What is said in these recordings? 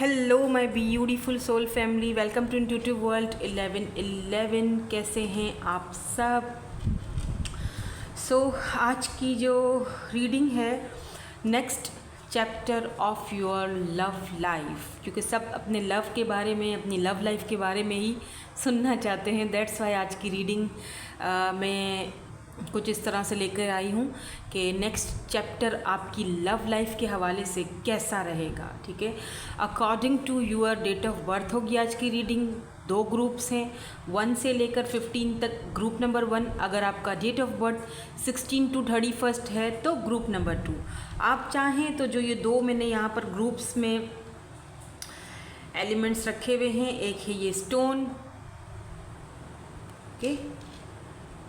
Hello my beautiful soul family, welcome to intuitive world 1111। कैसे हैं आप सब? आज की जो रीडिंग है next chapter of your love life, क्योंकि सब अपने लव के बारे में, अपनी लव लाइफ के बारे में ही सुनना चाहते हैं। दैट्स वाई आज की रीडिंग मैं कुछ इस तरह से लेकर आई हूँ कि नेक्स्ट चैप्टर आपकी लव लाइफ के हवाले से कैसा रहेगा। ठीक है, according to your date of birth होगी आज की रीडिंग। 2 ग्रुप्स हैं, 1 से लेकर 15 तक ग्रुप नंबर 1। अगर आपका डेट ऑफ बर्थ 16 to 31 है तो ग्रुप नंबर 2। आप चाहें तो जो ये 2 मैंने यहाँ पर ग्रुप्स में एलिमेंट्स रखे हुए हैं, एक है ये स्टोन, ओके,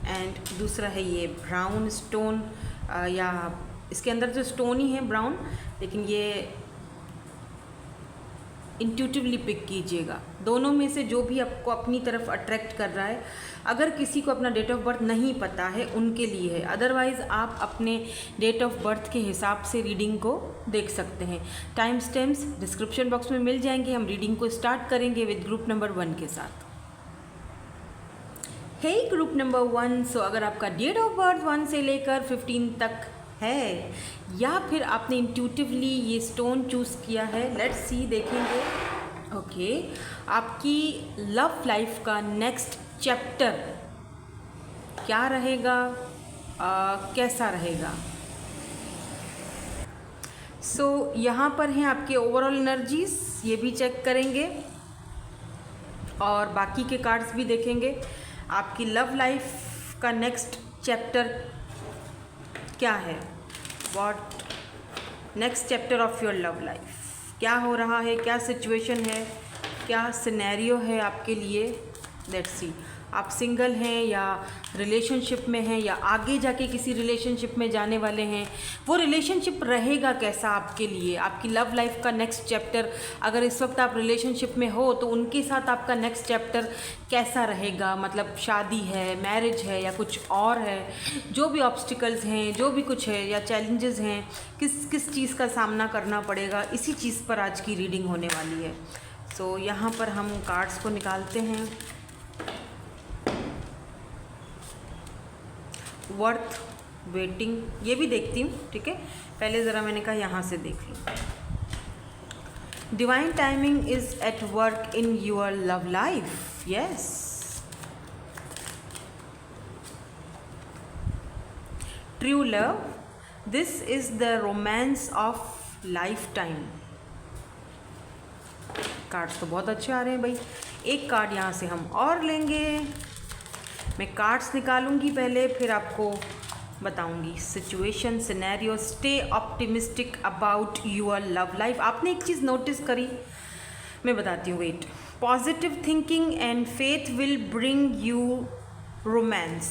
एंड दूसरा है ये ब्राउन स्टोन, या इसके अंदर जो स्टोन ही है ब्राउन, लेकिन ये इंट्यूटिवली पिक कीजिएगा। दोनों में से जो भी आपको अपनी तरफ अट्रैक्ट कर रहा है। अगर किसी को अपना डेट ऑफ बर्थ नहीं पता है उनके लिए है, अदरवाइज़ आप अपने डेट ऑफ बर्थ के हिसाब से रीडिंग को देख सकते हैं। टाइम स्टैम्प्स डिस्क्रिप्शन बॉक्स में मिल जाएंगे। हम रीडिंग को स्टार्ट करेंगे विद ग्रुप नंबर 1 के साथ। हे ग्रुप नंबर 1, सो अगर आपका डेट ऑफ बर्थ 1 से लेकर 15 तक है, या फिर आपने इंट्यूटिवली ये स्टोन चूज़ किया है, लेट्स सी, देखेंगे। ओके, आपकी लव लाइफ का नेक्स्ट चैप्टर क्या रहेगा, कैसा रहेगा। सो यहाँ पर हैं आपके ओवरऑल एनर्जीज, ये भी चेक करेंगे और बाकी के कार्ड्स भी देखेंगे। आपकी लव लाइफ का नेक्स्ट चैप्टर क्या है, what next chapter of your love life, क्या हो रहा है, क्या सिचुएशन है, क्या सिनेरियो है आपके लिए। लेट्स सी, आप सिंगल हैं या रिलेशनशिप में हैं या आगे जाके किसी रिलेशनशिप में जाने वाले हैं। वो रिलेशनशिप रहेगा कैसा आपके लिए, आपकी लव लाइफ का नेक्स्ट चैप्टर। अगर इस वक्त आप रिलेशनशिप में हो तो उनके साथ आपका नेक्स्ट चैप्टर कैसा रहेगा, मतलब शादी है, मैरिज है या कुछ और है। जो भी ऑब्स्टिकल्स हैं, जो भी कुछ है या चैलेंजेस हैं, किस चीज़ का सामना करना पड़ेगा, इसी चीज़ पर आज की रीडिंग होने वाली है। सो यहाँ पर हम कार्ड्स को निकालते हैं। वर्थ वेटिंग, ये भी देखती हूँ, ठीक है। पहले ज़रा मैंने कहा यहाँ से देख लूँ। Divine timing is at work in your love life, yes. True love, this is the romance of life time. Cards तो बहुत अच्छे आ रहे हैं भाई। एक कार्ड यहाँ से हम और लेंगे। मैं कार्ड्स निकालूंगी पहले, फिर आपको बताऊंगी situation, scenario. Stay optimistic about your love life. आपने एक चीज़ नोटिस करी, मैं बताती हूँ, wait. Positive thinking and faith will bring you romance.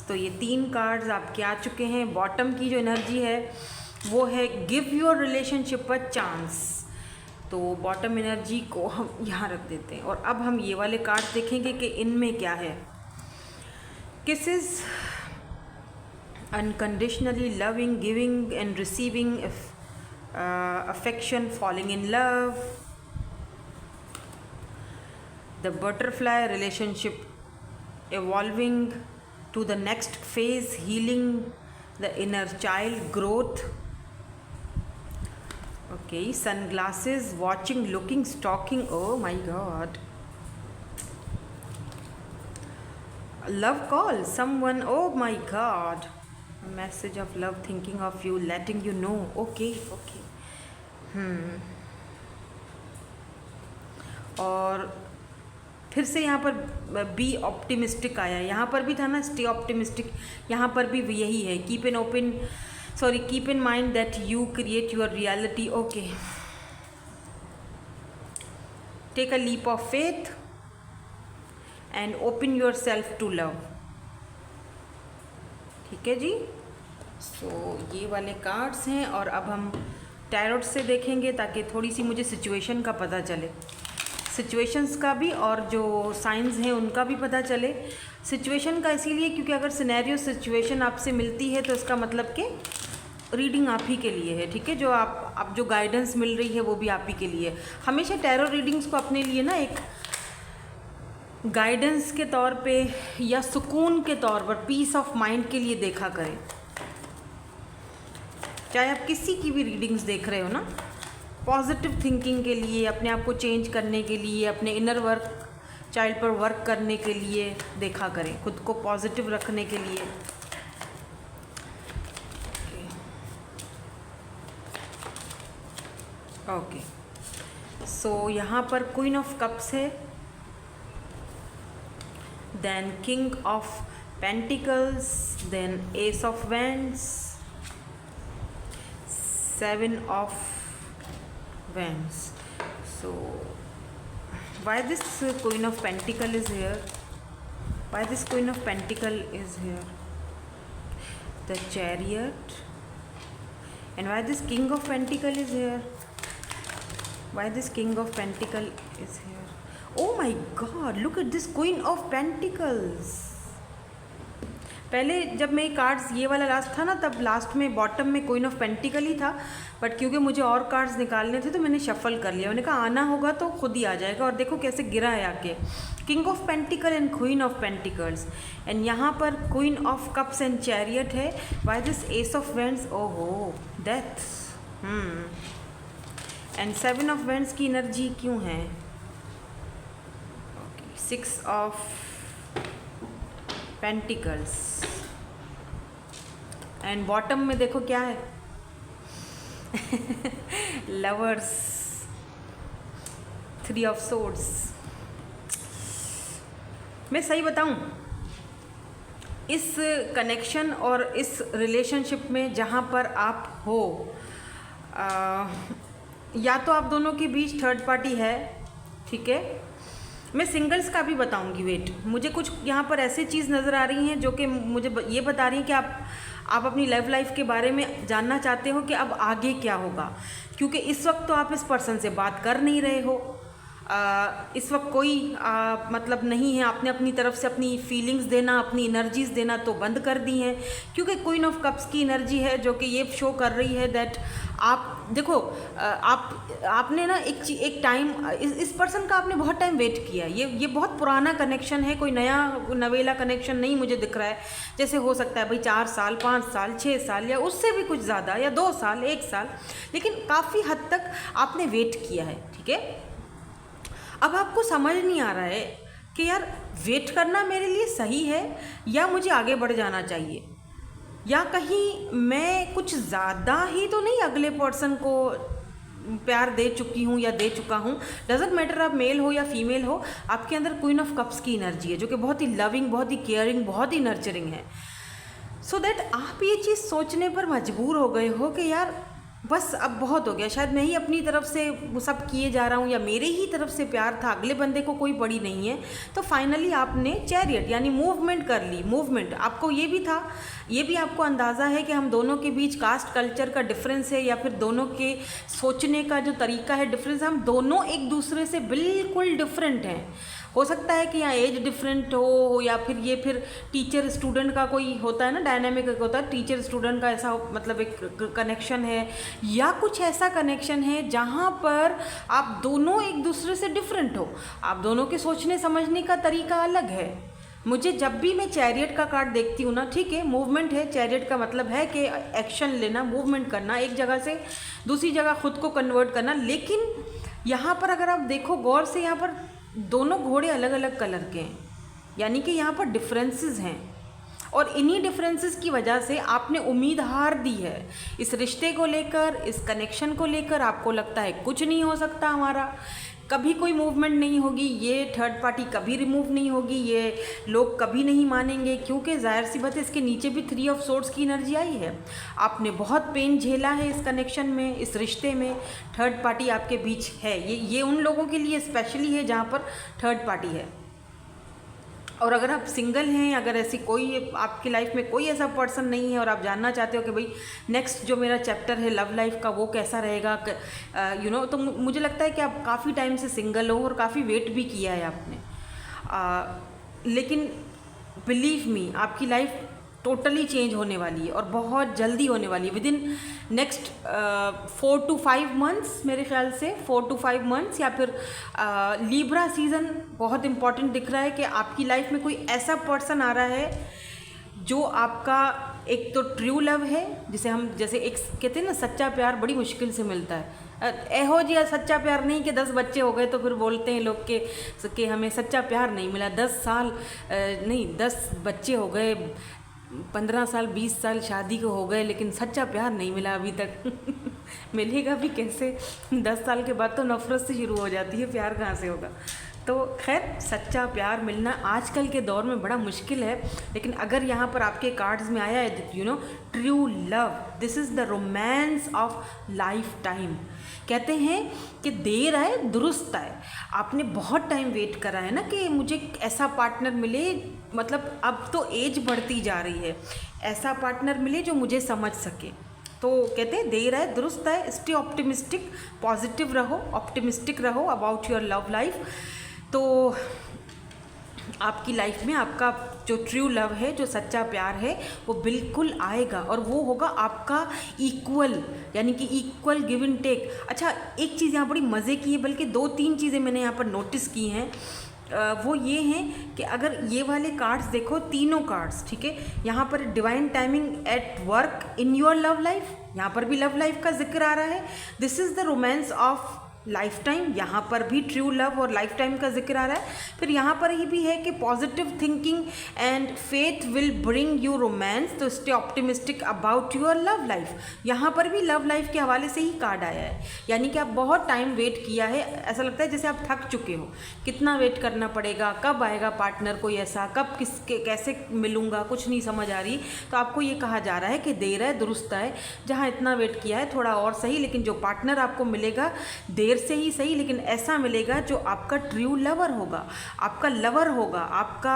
तो ये 3 कार्ड्स आपके आ चुके हैं। बॉटम की जो एनर्जी है वो है give your relationship a chance. तो बॉटम एनर्जी को हम यहाँ रख देते हैं और अब हम ये वाले कार्ड्स देखेंगे कि इनमें क्या है। Kisses, unconditionally loving, giving and receiving affection, falling in love. The butterfly, relationship evolving to the next phase, healing the inner child, growth. Okay, sunglasses, watching, looking, stalking. Oh my God. Love call, someone, oh my God, a message of love, thinking of you, letting you know. Okay. और फिर से यहाँ पर be optimistic आया। यहाँ पर भी था ना स्टे ऑप्टिमिस्टिक, यहाँ पर भी यही है। Keep in mind that you create your reality. Okay, take a leap of faith and open yourself to love. ठीक है जी। सो ये वाले कार्ड्स हैं और अब हम टैरोट से देखेंगे ताकि थोड़ी सी मुझे सिचुएशन का पता चले, सिचुएशंस का भी और जो साइंस हैं उनका भी पता चले। सिचुएशन का इसीलिए क्योंकि अगर सिनेरियो सिचुएशन आपसे मिलती है तो इसका मतलब कि रीडिंग आप ही के लिए है, ठीक है। जो आप जो गाइडेंस मिल रही है वो भी आप ही के लिए। हमेशा टैरो रीडिंग्स को अपने लिए ना एक गाइडेंस के तौर पे या सुकून के तौर पर, पीस ऑफ माइंड के लिए देखा करें। चाहे आप किसी की भी रीडिंग्स देख रहे हो ना, पॉजिटिव थिंकिंग के लिए, अपने आप को चेंज करने के लिए, अपने इनर वर्क चाइल्ड पर वर्क करने के लिए देखा करें, खुद को पॉजिटिव रखने के लिए। ओके, सो यहाँ पर क्वीन ऑफ कप्स है, then king of pentacles, then ace of wands, seven of wands. So why this queen of pentacle is here? Why this queen of pentacle is here? The chariot. And why this king of pentacle is here? Why this king of pentacle is here? Oh my god, look at this queen of pentacles. पहले जब मैं cards ये वाला last था ना, तब last में bottom में क्वीन ऑफ पेंटिकल ही था, बट क्योंकि मुझे और कार्ड्स निकालने थे तो मैंने शफल कर लिया। मैंने कहा आना होगा तो खुद ही आ जाएगा, और देखो कैसे गिरा है आके, king of pentacle and queen of pentacles. And यहाँ पर queen of cups and chariot है। Why this ace of wands? ओहो, death. And seven of wands की एनर्जी क्यों है? Okay, six of pentacles and bottom में देखो क्या है लवर्स, थ्री ऑफ सोर्ड्स। मैं सही बताऊं, इस कनेक्शन और इस रिलेशनशिप में जहाँ पर आप हो, या तो आप दोनों के बीच थर्ड पार्टी है, ठीक है। मैं सिंगल्स का भी बताऊंगी। वेट, मुझे कुछ यहाँ पर ऐसी चीज़ नज़र आ रही हैं जो कि मुझे ये बता रही हैं कि आप अपनी लव लाइफ के बारे में जानना चाहते हो कि अब आगे क्या होगा, क्योंकि इस वक्त तो आप इस पर्सन से बात कर नहीं रहे हो। इस वक्त कोई मतलब नहीं है, आपने अपनी तरफ से अपनी फीलिंग्स देना, अपनी एनर्जीज देना तो बंद कर दी हैं, क्योंकि क्वीन ऑफ कप्स की एनर्जी है जो कि ये शो कर रही है दैट आप देखो, आपने ना एक टाइम इस पर्सन का आपने बहुत टाइम वेट किया। ये बहुत पुराना कनेक्शन है, कोई नया नवेला कनेक्शन नहीं मुझे दिख रहा है। जैसे हो सकता है भाई 4 साल, 5 साल, 6 साल या उससे भी कुछ ज़्यादा, या 2 साल, 1 साल, लेकिन काफ़ी हद तक आपने वेट किया है, ठीक है। अब आपको समझ नहीं आ रहा है कि यार वेट करना मेरे लिए सही है या मुझे आगे बढ़ जाना चाहिए, या कहीं मैं कुछ ज़्यादा ही तो नहीं अगले पर्सन को प्यार दे चुकी हूँ या दे चुका हूँ। डजेंट मैटर आप मेल हो या फीमेल हो, आपके अंदर क्वीन ऑफ कप्स की एनर्जी है जो कि बहुत ही लविंग, बहुत ही केयरिंग, बहुत ही नर्चरिंग है। सो दैट आप ये चीज़ सोचने पर मजबूर हो गए हो कि यार बस अब बहुत हो गया, शायद मैं ही अपनी तरफ से वो सब किए जा रहा हूँ, या मेरे ही तरफ से प्यार था, अगले बंदे को कोई पड़ी नहीं है। तो फाइनली आपने चैरियट यानी मूवमेंट कर ली। मूवमेंट आपको ये भी था, ये भी आपको अंदाज़ा है कि हम दोनों के बीच कास्ट कल्चर का डिफरेंस है, या फिर दोनों के सोचने का जो तरीका है डिफरेंस, हम दोनों एक दूसरे से बिल्कुल डिफरेंट हैं। हो सकता है कि यहाँ एज डिफरेंट हो, या फिर ये फिर टीचर स्टूडेंट का कोई होता है ना, डायनामिक होता है, टीचर स्टूडेंट का ऐसा मतलब एक कनेक्शन है, या कुछ ऐसा कनेक्शन है जहाँ पर आप दोनों एक दूसरे से डिफरेंट हो, आप दोनों के सोचने समझने का तरीका अलग है। मुझे जब भी मैं चैरियट का कार्ड देखती हूँ ना, ठीक है, मूवमेंट है, चैरियट का मतलब है कि एक्शन लेना, मूवमेंट करना, एक जगह से दूसरी जगह खुद को कन्वर्ट करना। लेकिन यहाँ पर अगर आप देखो गौर से, यहाँ पर दोनों घोड़े अलग अलग कलर के हैं, यानी कि यहाँ पर डिफरेंसेस हैं, और इन्हीं डिफरेंसेस की वजह से आपने उम्मीद हार दी है इस रिश्ते को लेकर, इस कनेक्शन को लेकर। आपको लगता है कुछ नहीं हो सकता हमारा, कभी कोई मूवमेंट नहीं होगी, ये थर्ड पार्टी कभी रिमूव नहीं होगी, ये लोग कभी नहीं मानेंगे, क्योंकि जाहिर सी बात है इसके नीचे भी 3 ऑफ सोर्ड्स की एनर्जी आई है। आपने बहुत पेन झेला है इस कनेक्शन में, इस रिश्ते में। थर्ड पार्टी आपके बीच है, ये उन लोगों के लिए स्पेशली है जहाँ पर थर्ड पार्टी है। और अगर आप सिंगल हैं, अगर ऐसी कोई आपकी लाइफ में कोई ऐसा पर्सन नहीं है और आप जानना चाहते हो कि भाई नेक्स्ट जो मेरा चैप्टर है लव लाइफ का वो कैसा रहेगा, तो मुझे लगता है कि आप काफ़ी टाइम से सिंगल हो और काफ़ी वेट भी किया है आपने, लेकिन बिलीव मी आपकी लाइफ टोटली चेंज होने वाली है और बहुत जल्दी होने वाली है। With in next 4 to 5 months, मेरे ख्याल से 4 to 5 मंथ्स, या फिर लीब्रा सीज़न बहुत इंपॉर्टेंट दिख रहा है कि आपकी लाइफ में कोई ऐसा पर्सन आ रहा है जो आपका एक तो ट्रू लव है, जिसे हम जैसे एक कहते हैं ना, सच्चा प्यार बड़ी मुश्किल से मिलता है। एहो जी सच्चा प्यार नहीं कि 10 बच्चे हो गए तो फिर बोलते हैं लोग कि हमें सच्चा प्यार नहीं मिला। 10 साल नहीं, 10 बच्चे हो गए, 15 साल 20 साल शादी को हो गए, लेकिन सच्चा प्यार नहीं मिला अभी तक। मिलेगा भी कैसे? 10 साल के बाद तो नफरत से शुरू हो जाती है, प्यार कहाँ से होगा? तो खैर, सच्चा प्यार मिलना आजकल के दौर में बड़ा मुश्किल है। लेकिन अगर यहाँ पर आपके कार्ड्स में आया है you know true love, this is the romance of life time. कहते हैं कि देर आए दुरुस्त आए। आपने बहुत टाइम वेट करा है ना कि मुझे ऐसा पार्टनर मिले, मतलब अब तो एज बढ़ती जा रही है, ऐसा पार्टनर मिले जो मुझे समझ सके। तो कहते हैं देर आए दुरुस्त आए। स्टे ऑप्टिमिस्टिक, पॉजिटिव रहो, ऑप्टिमिस्टिक रहो अबाउट योर लव लाइफ। तो आपकी लाइफ में आपका जो ट्रू लव है, जो सच्चा प्यार है, वो बिल्कुल आएगा और वो होगा आपका इक्वल, यानी कि इक्वल गिव एंड टेक। अच्छा, एक चीज़ यहाँ बड़ी मज़े की है, बल्कि 2-3 चीज़ें मैंने यहाँ पर नोटिस की हैं। वो ये हैं कि अगर ये वाले कार्ड्स देखो, तीनों कार्ड्स, ठीक है, यहाँ पर divine timing at work in your love life, यहाँ पर भी लव लाइफ का जिक्र आ रहा है। This is the romance of life time, यहाँ पर भी ट्रू लव और लाइफ टाइम का जिक्र आ रहा है। फिर यहाँ पर ही भी है कि positive thinking and faith will bring you romance, so stay optimistic about your love life. यहाँ पर भी लव लाइफ के हवाले से ही कार्ड आया है, यानी कि आप बहुत टाइम वेट किया है, ऐसा लगता है जैसे आप थक चुके हो। कितना वेट करना पड़ेगा, कब आएगा पार्टनर कोई ऐसा, कब किसके कैसे मिलूँगा, कुछ नहीं समझ आ रही। तो आपको ये कहा जा रहा है कि देर है दुरुस्त है, जहाँ इतना वेट किया है थोड़ा और सही, लेकिन जो पार्टनर आपको मिलेगा देर से ही सही, लेकिन ऐसा मिलेगा जो आपका ट्रू लवर होगा, आपका लवर होगा, आपका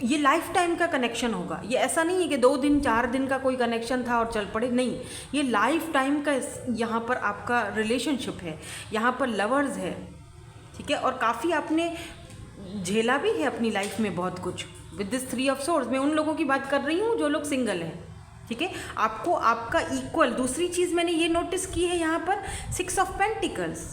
ये लाइफ टाइम का कनेक्शन होगा। ये ऐसा नहीं है कि 2 दिन 4 दिन का कोई कनेक्शन था और चल पड़े, नहीं, ये लाइफ टाइम का यहाँ पर आपका रिलेशनशिप है, यहाँ पर लवर्स है, ठीक है। और काफ़ी आपने झेला भी है अपनी लाइफ में बहुत कुछ। विद दिस 3 ऑफ सोर्ड्स, मैं उन लोगों की बात कर रही हूँ जो लोग सिंगल हैं, ठीक है। आपको आपका इक्वल, दूसरी चीज़ मैंने ये नोटिस की है यहाँ पर 6 ऑफ पेंटिकल्स,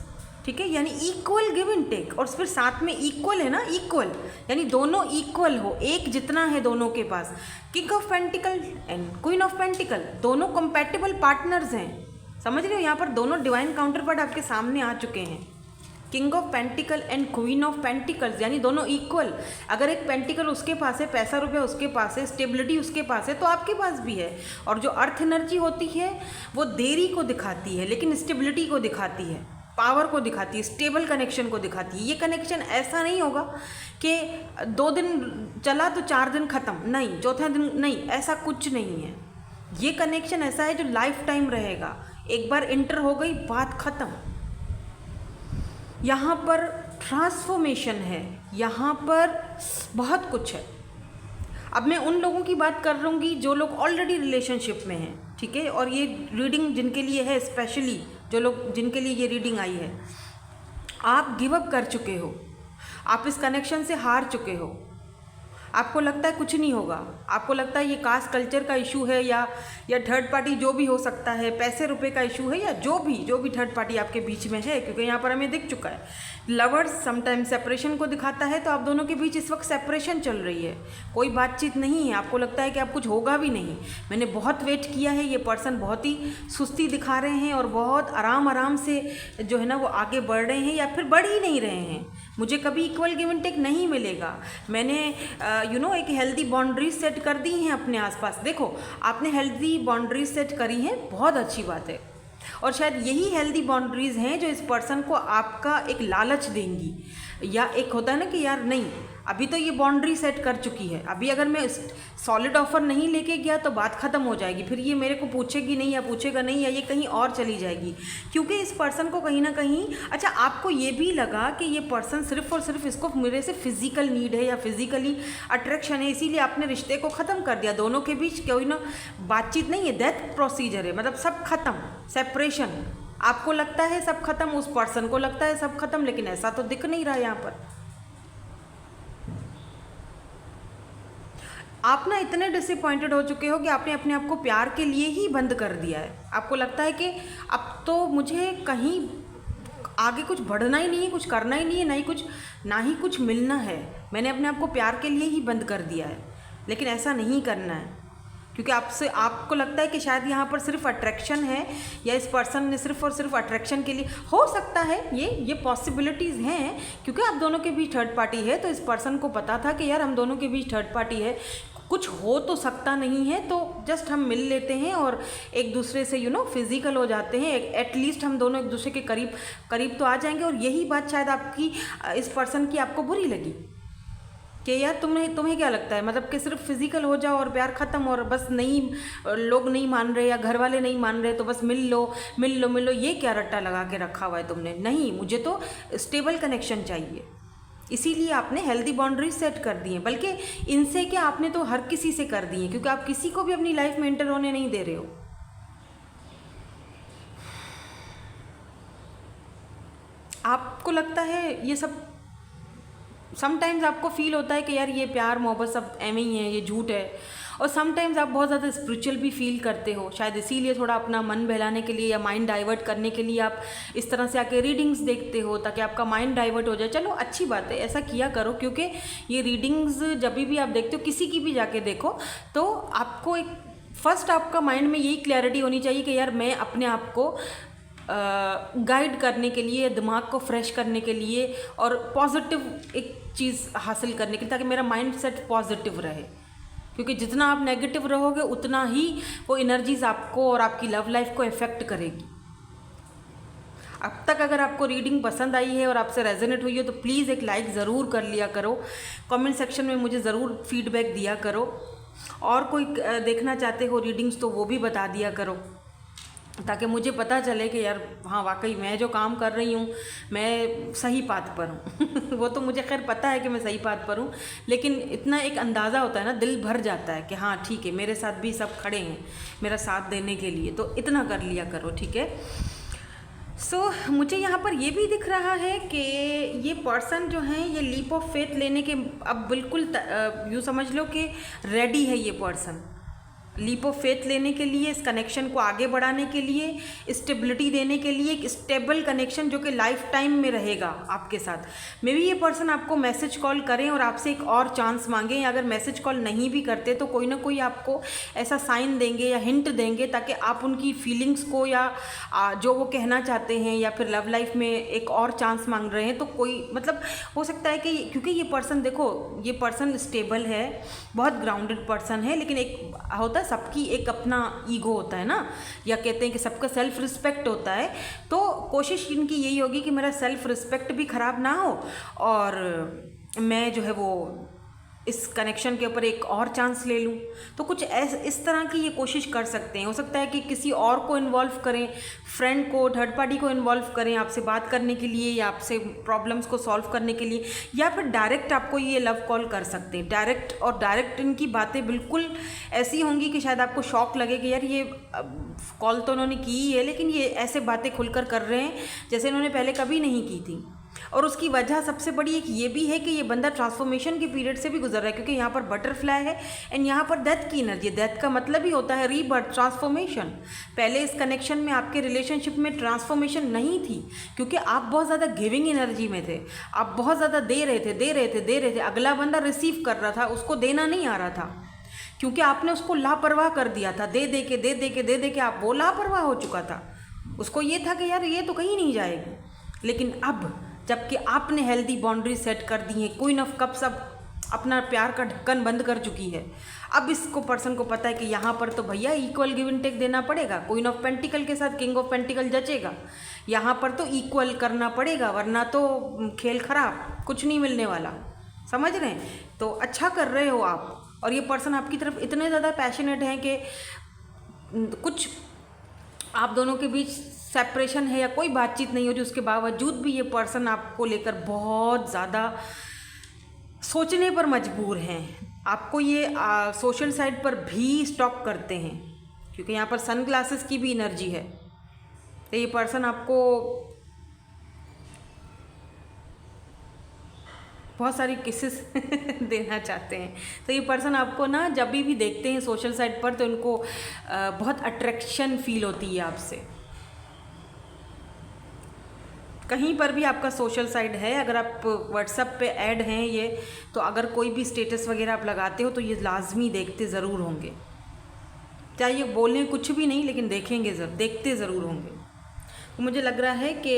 ठीक है, यानी इक्वल गिव एंड टेक। और फिर साथ में इक्वल है ना, इक्वल यानी दोनों इक्वल हो, एक जितना है दोनों के पास। King of pentacle and queen of pentacle दोनों कंपैटिबल पार्टनर्स हैं, समझ रहे हो। यहाँ पर दोनों डिवाइन काउंटरपार्ट आपके सामने आ चुके हैं, king of pentacle and queen of pentacles, यानी दोनों इक्वल। अगर एक पेंटिकल उसके पास है, पैसा रुपया उसके पास है, स्टेबिलिटी उसके पास है, तो आपके पास भी है। और जो अर्थ एनर्जी होती है वो देरी को दिखाती है, लेकिन स्टेबिलिटी को दिखाती है, पावर को दिखाती है, स्टेबल कनेक्शन को दिखाती है। ये कनेक्शन ऐसा नहीं होगा कि 2 दिन चला तो 4 दिन ख़त्म, नहीं, चौथा दिन नहीं, ऐसा कुछ नहीं है। ये कनेक्शन ऐसा है जो लाइफ टाइम रहेगा, एक बार इंटर हो गई बात ख़त्म। यहाँ पर ट्रांसफॉर्मेशन है, यहाँ पर बहुत कुछ है। अब मैं उन लोगों की बात कर रहूँगी जो लोग ऑलरेडी रिलेशनशिप में हैं, ठीक है। और ये रीडिंग जिनके लिए है, स्पेशली जो लोग जिनके लिए ये रीडिंग आई है, आप गिव अप कर चुके हो, आप इस कनेक्शन से हार चुके हो, आपको लगता है कुछ नहीं होगा, आपको लगता है ये कास्ट कल्चर का इशू है या थर्ड पार्टी जो भी हो सकता है, पैसे रुपए का इशू है, या जो भी थर्ड पार्टी आपके बीच में है, क्योंकि यहाँ पर हमें दिख चुका है लवर्स समटाइम्स सेपरेशन को दिखाता है। तो आप दोनों के बीच इस वक्त सेपरेशन चल रही है, कोई बातचीत नहीं है, आपको लगता है कि अब कुछ होगा भी नहीं, मैंने बहुत वेट किया है, ये पर्सन बहुत ही सुस्ती दिखा रहे हैं और बहुत आराम से जो है ना वो आगे बढ़ रहे हैं, या फिर बढ़ ही नहीं रहे हैं। मुझे कभी इक्वल गिव एंड टेक नहीं मिलेगा। मैंने एक हेल्दी बाउंड्रीज सेट कर दी हैं अपने आसपास। देखो, आपने हेल्दी बाउंड्रीज सेट करी हैं, बहुत अच्छी बात है, और शायद यही हेल्दी बाउंड्रीज़ हैं जो इस पर्सन को आपका एक लालच देंगी, या एक होता है ना कि यार नहीं, अभी तो ये बाउंड्री सेट कर चुकी है, अभी अगर मैं सॉलिड ऑफर नहीं लेके गया तो बात ख़त्म हो जाएगी, फिर ये मेरे को पूछेगी नहीं या पूछेगा नहीं, या ये कहीं और चली जाएगी। क्योंकि इस पर्सन को कहीं ना कहीं, अच्छा, आपको ये भी लगा कि ये पर्सन सिर्फ और सिर्फ इसको मेरे से फिजिकल नीड है या फिजिकली अट्रैक्शन है, इसीलिए आपने रिश्ते को ख़त्म कर दिया। दोनों के बीच कोई ना बातचीत नहीं है, डेथ प्रोसीजर है, मतलब सब खत्म, सेपरेशन। आपको लगता है सब खत्म, उस पर्सन को लगता है सब खत्म, लेकिन ऐसा तो दिख नहीं रहा यहाँ पर। आप ना इतने डिसअपॉइंटेड हो चुके हो कि आपने अपने आप को प्यार के लिए ही बंद कर दिया है। आपको लगता है कि अब तो मुझे कहीं आगे कुछ बढ़ना ही नहीं है, कुछ करना ही नहीं है, ना ही कुछ मिलना है। मैंने अपने आप को प्यार के लिए ही बंद कर दिया है। लेकिन ऐसा नहीं करना है, क्योंकि आपको लगता है कि शायद यहाँ पर सिर्फ अट्रैक्शन है, या इस पर्सन ने सिर्फ और सिर्फ अट्रैक्शन के लिए हो सकता है। ये पॉसिबिलिटीज़ हैं, क्योंकि आप दोनों के बीच थर्ड पार्टी है, तो इस पर्सन को पता था कि यार हम दोनों के बीच थर्ड पार्टी है, कुछ हो तो सकता नहीं है, तो जस्ट हम मिल लेते हैं और एक दूसरे से फिजिकल हो जाते हैं। एटलीस्ट हम दोनों एक दूसरे के करीब तो आ जाएंगे। और यही बात शायद आपकी इस पर्सन की आपको बुरी लगी कि यार तुम्हें क्या लगता है, मतलब कि सिर्फ फिजिकल हो जाओ और प्यार ख़त्म, और बस लोग नहीं मान रहे या घर वाले नहीं मान रहे तो बस मिल लो। ये क्या रट्टा लगा के रखा हुआ है तुमने? नहीं, मुझे तो स्टेबल कनेक्शन चाहिए। इसीलिए आपने हेल्दी बाउंड्रीज सेट कर दी हैं। बल्कि इनसे क्या, आपने तो हर किसी से कर दी हैं, क्योंकि आप किसी को भी अपनी लाइफ में एंटर होने नहीं दे रहे हो। आपको लगता है ये सब, समटाइम्स आपको फील होता है कि यार ये प्यार मोहब्बत सब एवं ही है, ये झूठ है। और समटाइम्स आप बहुत ज़्यादा स्पिरिचुअल भी फील करते हो, शायद इसीलिए थोड़ा अपना मन बहलाने के लिए या माइंड डाइवर्ट करने के लिए आप इस तरह से आके रीडिंग्स देखते हो, ताकि आपका माइंड डाइवर्ट हो जाए। चलो अच्छी बात है, ऐसा किया करो, क्योंकि ये रीडिंग्स जब भी आप देखते हो, किसी की भी जाके देखो, तो आपको एक फर्स्ट आपका माइंड में यही क्लैरिटी होनी चाहिए कि यार मैं अपने आप को गाइड करने के लिए, दिमाग को फ्रेश करने के लिए और पॉजिटिव एक चीज़ हासिल करने के लिए, ताकि मेरा माइंड सेट पॉजिटिव रहे। क्योंकि जितना आप नेगेटिव रहोगे उतना ही वो एनर्जीज आपको और आपकी लव लाइफ को इफ़ेक्ट करेगी। अब तक अगर आपको रीडिंग पसंद आई है और आपसे रेजोनेट हुई है तो प्लीज़ एक लाइक ज़रूर कर लिया करो, कमेंट सेक्शन में मुझे ज़रूर फीडबैक दिया करो, और कोई देखना चाहते हो रीडिंग्स तो वो भी बता दिया करो, ताकि मुझे पता चले कि यार हाँ वाकई मैं जो काम कर रही हूँ मैं सही पाथ पर हूँ। वो तो मुझे खैर पता है कि मैं सही पाथ पर हूँ, लेकिन इतना एक अंदाज़ा होता है ना, दिल भर जाता है कि हाँ ठीक है, मेरे साथ भी सब खड़े हैं मेरा साथ देने के लिए, तो इतना कर लिया करो, ठीक है। मुझे यहाँ पर ये भी दिख रहा है कि ये पर्सन जो है ये लीप ऑफ फेथ लेने के अब बिल्कुल यूँ समझ लो कि रेडी है ये पर्सन लीप ऑफ फेथ लेने के लिए, इस कनेक्शन को आगे बढ़ाने के लिए, स्टेबिलिटी देने के लिए, एक स्टेबल कनेक्शन जो कि लाइफ टाइम में रहेगा आपके साथ। मे बी ये पर्सन आपको मैसेज कॉल करें और आपसे एक और चांस मांगें, या अगर मैसेज कॉल नहीं भी करते तो कोई ना कोई आपको ऐसा साइन देंगे या हिंट देंगे ताकि आप उनकी फीलिंग्स को या जो वो कहना चाहते हैं या फिर लव लाइफ में एक और चांस मांग रहे हैं, तो कोई मतलब हो सकता है कि क्योंकि ये पर्सन देखो, ये पर्सन स्टेबल है, बहुत ग्राउंडेड पर्सन है, लेकिन एक होता है सबकी एक अपना ईगो होता है ना, या कहते हैं कि सबका सेल्फ रिस्पेक्ट होता है। तो कोशिश इनकी यही होगी कि मेरा सेल्फ रिस्पेक्ट भी ख़राब ना हो और मैं जो है वो इस कनेक्शन के ऊपर एक और चांस ले लूँ। तो कुछ इस तरह की ये कोशिश कर सकते हैं। हो सकता है कि किसी और को इन्वॉल्व करें, फ्रेंड को, थर्ड पार्टी को इन्वॉल्व करें आपसे बात करने के लिए या आपसे प्रॉब्लम्स को सॉल्व करने के लिए, या फिर डायरेक्ट आपको ये लव कॉल कर सकते हैं डायरेक्ट इनकी बातें बिल्कुल ऐसी होंगी कि शायद आपको शॉक लगे कि यार ये कॉल तो उन्होंने की ही है, लेकिन ये ऐसे बातें खुलकर कर रहे हैं जैसे इन्होंने पहले कभी नहीं की थी। और उसकी वजह सबसे बड़ी एक ये भी है कि ये बंदा ट्रांसफॉर्मेशन के पीरियड से भी गुजर रहा है, क्योंकि यहाँ पर बटरफ्लाई है एंड यहाँ पर डेथ की एनर्जी। डेथ का मतलब ही होता है रीबर्थ, ट्रांसफॉर्मेशन। पहले इस कनेक्शन में आपके रिलेशनशिप में ट्रांसफॉर्मेशन नहीं थी, क्योंकि आप बहुत ज़्यादा गिविंग एनर्जी में थे, आप बहुत ज़्यादा दे रहे थे। अगला बंदा रिसीव कर रहा था, उसको देना नहीं आ रहा था, क्योंकि आपने उसको लापरवाह कर दिया था। दे दे के आप वो लापरवाह हो चुका था। उसको ये था कि यार ये तो कहीं नहीं जाएगी। लेकिन अब जबकि आपने हेल्दी बाउंड्री सेट कर दी है, क्वीन ऑफ कप्स अब अपना प्यार का ढक्कन बंद कर चुकी है। अब इसको पर्सन को पता है कि यहाँ पर तो भैया इक्वल गिव एंड टेक देना पड़ेगा। क्वीन ऑफ पेंटिकल के साथ किंग ऑफ पेंटिकल जचेगा, यहाँ पर तो इक्वल करना पड़ेगा, वरना तो खेल खराब, कुछ नहीं मिलने वाला। समझ रहे हैं? तो अच्छा कर रहे हो आप। और ये पर्सन आपकी तरफ इतने ज़्यादा पैशनेट हैं कि कुछ आप दोनों के बीच सेपरेशन है या कोई बातचीत नहीं हो रही, उसके बावजूद भी ये पर्सन आपको लेकर बहुत ज़्यादा सोचने पर मजबूर हैं। आपको ये सोशल साइट पर भी स्टॉक करते हैं, क्योंकि यहाँ पर सन ग्लासेस की भी एनर्जी है। तो ये पर्सन आपको बहुत सारी किसेस देना चाहते हैं। तो ये पर्सन आपको ना जब भी देखते हैं सोशल साइट पर तो उनको बहुत अट्रैक्शन फील होती है आपसे। कहीं पर भी आपका सोशल साइट है, अगर आप व्हाट्सएप पे ऐड हैं ये, तो अगर कोई भी स्टेटस वगैरह आप लगाते हो तो ये लाजमी देखते ज़रूर होंगे, चाहे ये बोलें कुछ भी नहीं, लेकिन देखेंगे देखते ज़रूर होंगे। तो मुझे लग रहा है कि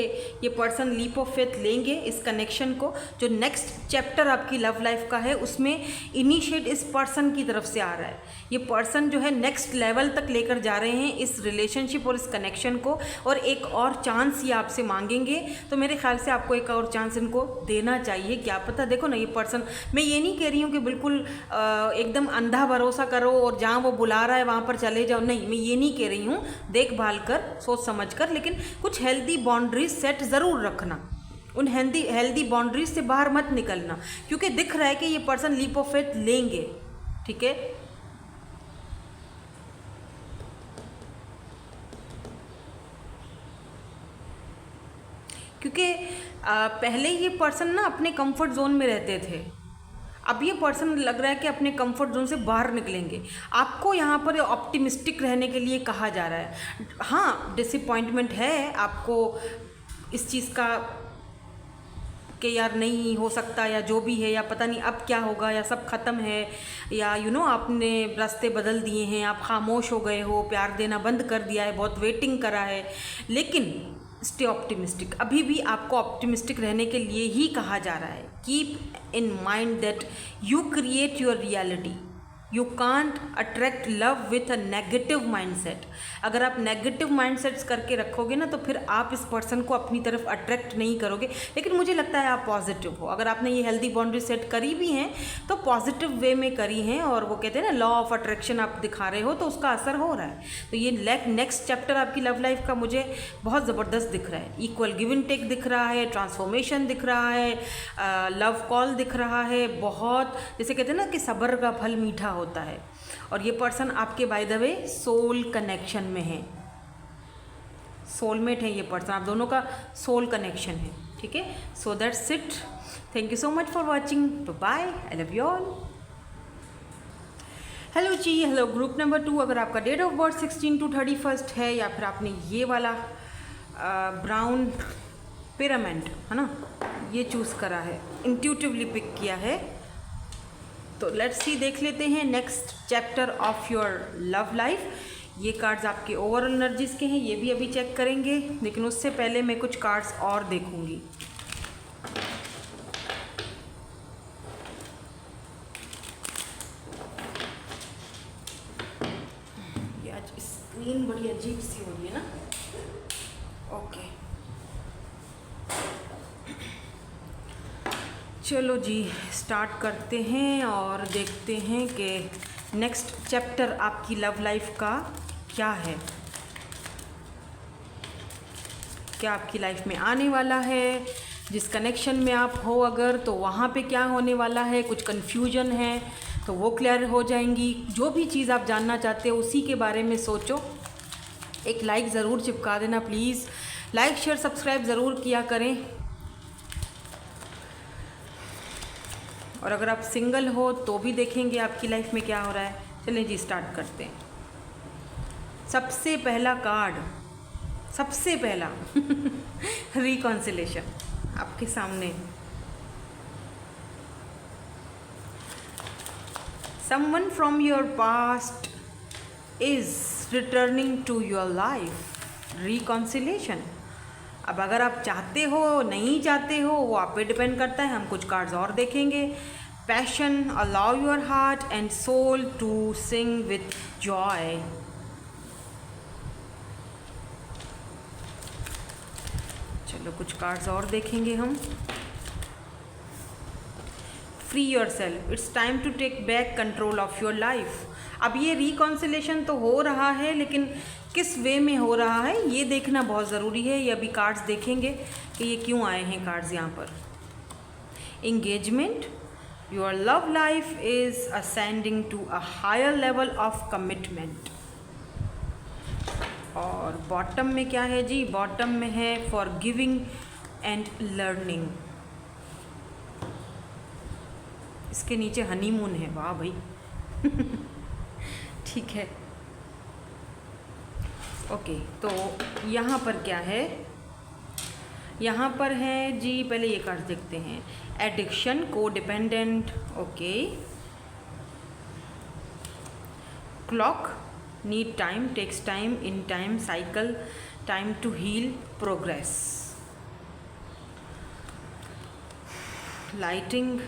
ये पर्सन लीप ऑफ फेथ लेंगे इस कनेक्शन को। जो नेक्स्ट चैप्टर आपकी लव लाइफ का है उसमें इनिशिएट इस पर्सन की तरफ से आ रहा है। ये पर्सन जो है नेक्स्ट लेवल तक लेकर जा रहे हैं इस रिलेशनशिप और इस कनेक्शन को, और एक और चांस ये आपसे मांगेंगे। तो मेरे ख्याल से आपको एक और चांस इनको देना चाहिए। क्या पता, देखो ना, ये पर्सन, मैं ये नहीं कह रही हूँ कि बिल्कुल एकदम अंधा भरोसा करो और जहाँ वो बुला रहा है वहाँ पर चले जाओ, नहीं, मैं ये नहीं कह रही हूँ। देखभाल कर, सोच समझ कर, लेकिन कुछ हेल्दी बाउंड्रीज सेट ज़रूर रखना। उन हेल्दी बाउंड्रीज से बाहर मत निकलना, क्योंकि दिख रहा है कि ये पर्सन लीप ऑफ फेथ लेंगे। ठीक है, क्योंकि पहले ये पर्सन ना अपने कंफर्ट जोन में रहते थे, अब ये पर्सन लग रहा है कि अपने कंफर्ट जोन से बाहर निकलेंगे। आपको यहाँ पर ऑप्टिमिस्टिक रहने के लिए कहा जा रहा है। हाँ, डिसअपॉइंटमेंट है आपको इस चीज़ का कि यार नहीं हो सकता, या जो भी है, या पता नहीं अब क्या होगा, या सब ख़त्म है, या आपने रास्ते बदल दिए हैं, आप खामोश हो गए हो, प्यार देना बंद कर दिया है, बहुत वेटिंग करा है। लेकिन स्टे ऑप्टिमिस्टिक, अभी भी आपको ऑप्टिमिस्टिक रहने के लिए ही कहा जा रहा है। Keep in mind that you create your reality, you can't attract love with a negative mindset. अगर आप नेगेटिव माइंडसेट्स करके रखोगे ना, तो फिर आप इस पर्सन को अपनी तरफ अट्रैक्ट नहीं करोगे। लेकिन मुझे लगता है आप पॉजिटिव हो। अगर आपने ये हेल्दी बाउंड्री सेट करी भी हैं तो पॉजिटिव वे में करी हैं, और वो कहते हैं ना, लॉ ऑफ अट्रैक्शन आप दिखा रहे हो, तो उसका असर हो रहा है। तो ये नेक्स्ट चैप्टर आपकी लव लाइफ का मुझे बहुत ज़बरदस्त दिख रहा है। इक्वल गिव एंड टेक दिख रहा है, ट्रांसफॉर्मेशन दिख रहा है, लव कॉल दिख रहा है। बहुत, जैसे कहते हैं ना कि सब्र का फल मीठा होता है। और ये पर्सन आपके by the way soul connection में है, सोलमेट है ये पर्सन, आप दोनों का सोल कनेक्शन है। ठीक है, so that's it. Thank you so much for watching, bye, I love you all. Hello जी, हेलो ग्रुप नंबर 2। अगर आपका डेट ऑफ बर्थ 16 to 31 है, या फिर आपने ये वाला ब्राउन पिरामिड है ना, ये चूज़ करा है, इंट्यूटिवली पिक किया है, तो लेट्स सी, देख लेते हैं next chapter of your love life. ये कार्ड्स आपके ओवरऑल एनर्जीज के हैं, ये भी अभी चेक करेंगे, लेकिन उससे पहले मैं कुछ कार्ड्स और देखूंगी। ये आज स्क्रीन बड़ी अजीब सी हो रही है ना। ओके, चलो जी, स्टार्ट करते हैं और देखते हैं कि नेक्स्ट चैप्टर आपकी लव लाइफ का क्या है, क्या आपकी लाइफ में आने वाला है। जिस कनेक्शन में आप हो अगर, तो वहाँ पे क्या होने वाला है, कुछ कन्फ्यूजन है तो वो क्लियर हो जाएंगी। जो भी चीज़ आप जानना चाहते हो उसी के बारे में सोचो। एक लाइक ज़रूर चिपका देना प्लीज़, लाइक शेयर सब्सक्राइब ज़रूर किया करें। और अगर आप सिंगल हो तो भी देखेंगे आपकी लाइफ में क्या हो रहा है। चलें जी, स्टार्ट करते हैं। सबसे पहला कार्ड, सबसे पहला रिकॉन्सिलेशन आपके सामने। Someone from your past is returning to your life. Reconciliation. अब अगर आप चाहते हो नहीं चाहते हो वो आप पे डिपेंड करता है। हम कुछ कार्ड्स और देखेंगे। Passion, allow your heart and soul to sing with joy. चलो कुछ कार्ड्स और देखेंगे हम। Free yourself, it's time to take back control of your life. अब ये रिकॉन्सिलेशन तो हो रहा है, लेकिन किस वे में हो रहा है ये देखना बहुत ज़रूरी है। ये अभी कार्ड्स देखेंगे कि ये क्यों आए हैं कार्ड्स यहाँ पर। Engagement, your love life is ascending to a higher level of commitment. और बॉटम में क्या है जी? बॉटम में है फॉर गिविंग एंड लर्निंग। इसके नीचे हनीमून है, वाह भाई। ठीक है, ओके। तो यहाँ पर क्या है, यहाँ पर है जी, पहले ये कार्ड देखते हैं। Addiction, codependent, okay. Clock, need time, takes time, in time, cycle, time to heal, progress. Lighting,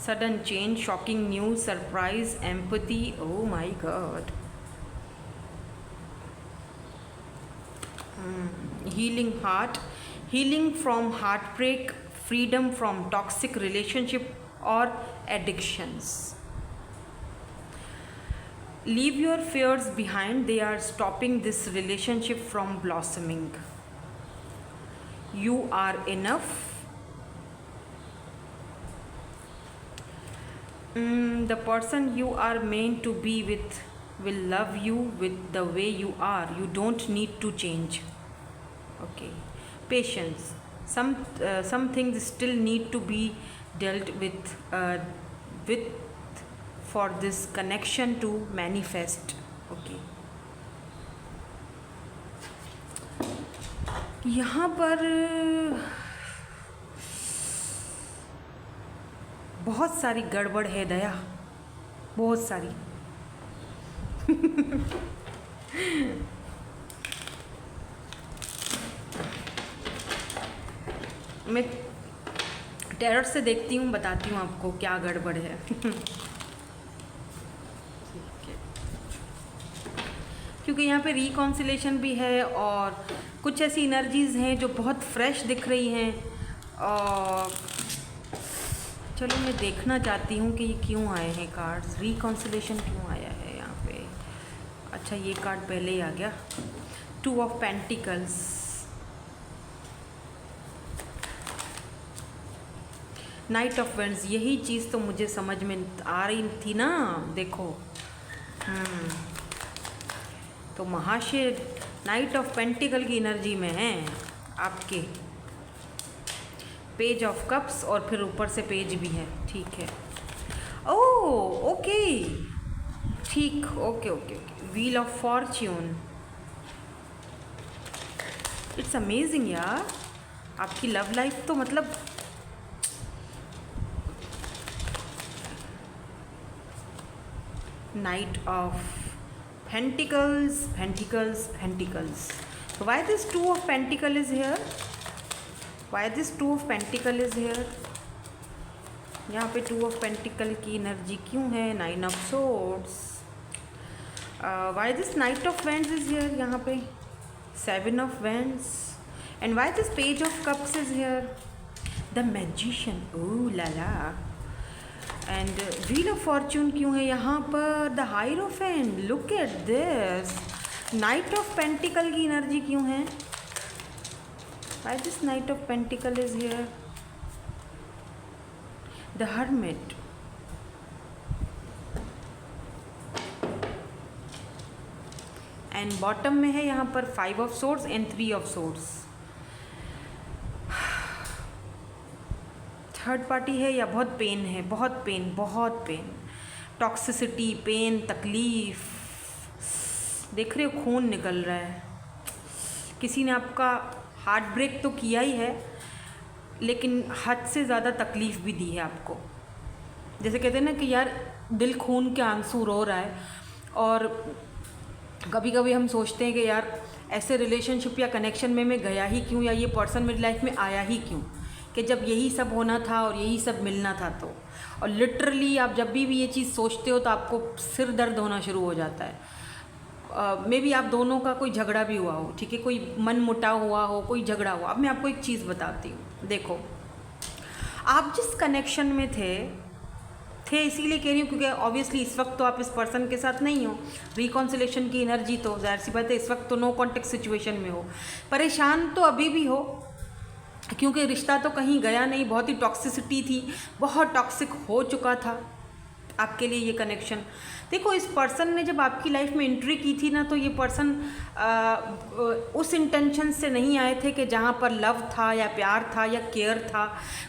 sudden change, shocking news, surprise, empathy, oh my god. Healing heart, healing from heartbreak, freedom from toxic relationship or addictions. Leave your fears behind, they are stopping this relationship from blossoming. You are enough. The person you are meant to be with will love you with the way you are. You don't need to change. Okay. Patience. Some things still need to be dealt with for this connection to manifest. Okay. यहाँ पर बहुत सारी गड़बड़ है दया, बहुत सारी। मैं terror से देखती हूँ, बताती हूँ आपको क्या गड़बड़ है। क्योंकि यहाँ पे रिकॉन्सिलेशन भी है और कुछ ऐसी एनर्जीज़ हैं जो बहुत फ्रेश दिख रही हैं। और चलो मैं देखना चाहती हूँ कि ये क्यों आए हैं कार्ड्स, रिकॉन्सिलेशन क्यों आया है यहाँ पे। अच्छा, ये कार्ड पहले ही आ गया, 2 of pentacles. Night of vends, यही चीज़ तो मुझे समझ में आ रही थी ना, देखो। तो महाशय नाइट ऑफ पेंटिकल की एनर्जी में है आपके। पेज ऑफ कप्स और फिर ऊपर से पेज भी है, ठीक है। ओह ओके, ठीक, okay okay. Wheel of Fortune, it's amazing यार, आपकी लव लाइफ तो मतलब night of pentacles, pentacles, pentacles. So why this 2 of Pentacle is here? Why this 2 of Pentacle is here? यहाँ पे 2 of Pentacle की energy क्यों है? 9 of Swords. Why this Knight of Wands is here? यहाँ पे 7 of Wands. And why this Page of Cups is here? The Magician. Oh la la. And Wheel of Fortune क्यों है यहाँ पर? The Hierophant. Look at this. Knight of Pentacle की energy क्यों है? Why this Knight of Pentacle is here? The Hermit. And bottom में है यहाँ पर 5 of Swords and 3 of Swords. Third party है या बहुत पेन है, बहुत पेन, बहुत पेन, टॉक्सिसिटी, पेन, तकलीफ। देख रहे हो खून निकल रहा है। किसी ने आपका हार्ट ब्रेक तो किया ही है, लेकिन हद से ज़्यादा तकलीफ़ भी दी है आपको। जैसे कहते हैं ना कि यार दिल खून के आंसू रो रहा है। और कभी कभी हम सोचते हैं कि यार ऐसे रिलेशनशिप या कनेक्शन में मैं गया ही क्यों, या ये पर्सन मेरी लाइफ में आया ही क्यों, कि जब यही सब होना था और यही सब मिलना था। तो और लिटरली आप जब भी ये चीज़ सोचते हो तो आपको सिर दर्द होना शुरू हो जाता है। मे बी आप दोनों का कोई झगड़ा भी हुआ हो, ठीक है, कोई मन मुटाव हुआ हो, कोई झगड़ा हुआ। अब मैं आपको एक चीज़ बताती हूँ, देखो आप जिस कनेक्शन में थे इसीलिए कह रही हूँ क्योंकि ऑब्वियसली इस वक्त तो आप इस पर्सन के साथ नहीं हो। रिकॉन्सिलेशन की एनर्जी तो जाहिर सी बात है इस वक्त तो नो कॉन्टेक्ट सिचुएशन में हो। परेशान तो अभी भी हो क्योंकि रिश्ता तो कहीं गया नहीं, बहुत ही टॉक्सिसिटी थी, बहुत टॉक्सिक हो चुका था। आपके लिए ये कनेक्शन। देखो, इस पर्सन ने जब आपकी लाइफ में एंट्री की थी ना, तो ये पर्सन उस इंटेंशन से नहीं आए थे कि जहाँ पर लव था या प्यार था या केयर था।